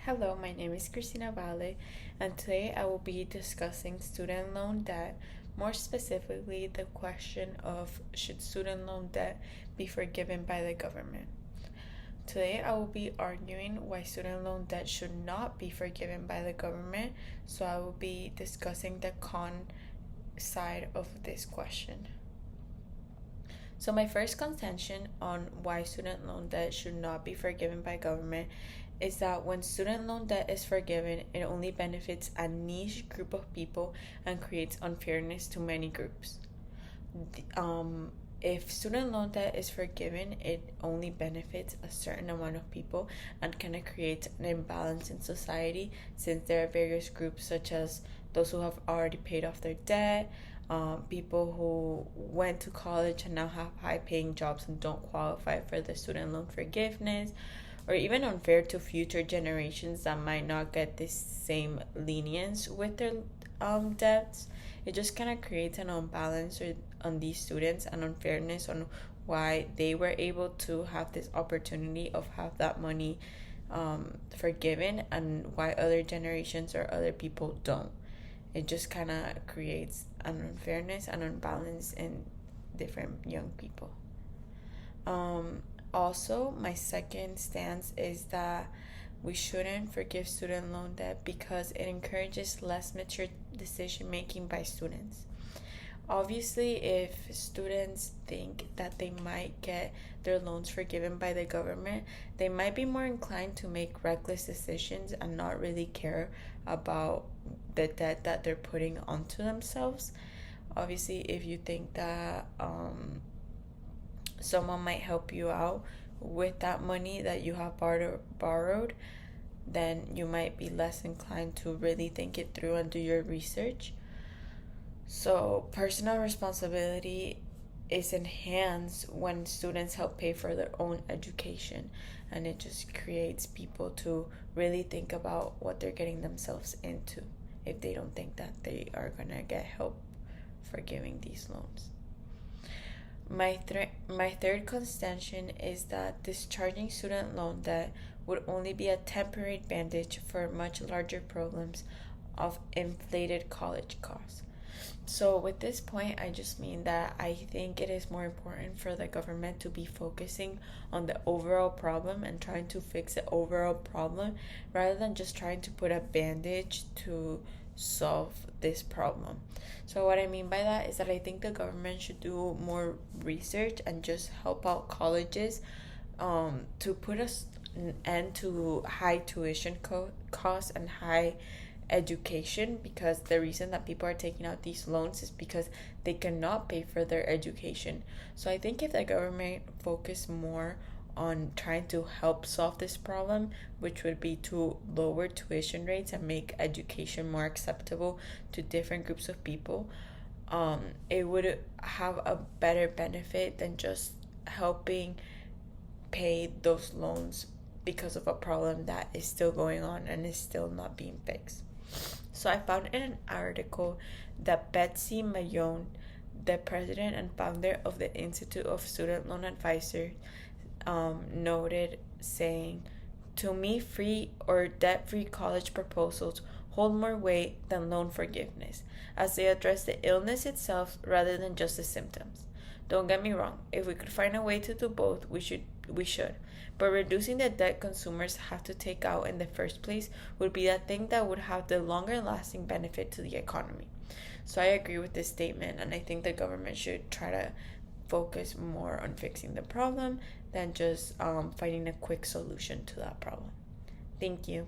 Hello, my name is Cristina Vale, and today I will be discussing student loan debt, more specifically, the question of should student loan debt be forgiven by the government. Today, I will be arguing why student loan debt should not be forgiven by the government, so I will be discussing the con side of this question. So my first contention on why student loan debt should not be forgiven by government is that when student loan debt is forgiven, it only benefits a niche group of people and creates unfairness to many groups. If student loan debt is forgiven, it only benefits a certain amount of people and kind of creates an imbalance in society, since there are various groups such as those who have already paid off their debt, people who went to college and now have high paying jobs and don't qualify for the student loan forgiveness, or even unfair to future generations that might not get this same lenience with their debts. It just kind of creates an unbalance on these students and unfairness on why they were able to have this opportunity of have that money forgiven and why other generations or other people don't. It just kind of creates an unfairness and unbalance in different young people. Also, my second stance is that we shouldn't forgive student loan debt because it encourages less mature decision making by students. Obviously, if students think that they might get their loans forgiven by the government, they might be more inclined to make reckless decisions and not really care about the debt that they're putting onto themselves. Obviously, if you think that someone might help you out with that money that you have borrowed, then you might be less inclined to really think it through and do your research. So, personal responsibility is enhanced when students help pay for their own education, and it just creates people to really think about what they're getting themselves into if they don't think that they are going to get help forgiving these loans. My third contention is that discharging student loan debt would only be a temporary bandage for much larger problems of inflated college costs. So with this point, I just mean that I think it is more important for the government to be focusing on the overall problem and trying to fix the overall problem rather than just trying to put a bandage to solve this problem. So what I mean by that is that I think the government should do more research and just help out colleges to put an end to high tuition costs and high education, because the reason that people are taking out these loans is because they cannot pay for their education. So I think if the government focused more on trying to help solve this problem, which would be to lower tuition rates and make education more acceptable to different groups of people, it would have a better benefit than just helping pay those loans because of a problem that is still going on and is still not being fixed. So I found in an article that Betsy Mayone, the president and founder of the Institute of Student Loan Advisors, noted, saying, "To me, free or debt-free college proposals hold more weight than loan forgiveness, as they address the illness itself rather than just the symptoms. Don't get me wrong, if we could find a way to do both, we should. But reducing the debt consumers have to take out in the first place would be the thing that would have the longer lasting benefit to the economy." So I agree with this statement, and I think the government should try to focus more on fixing the problem than just finding a quick solution to that problem. Thank you.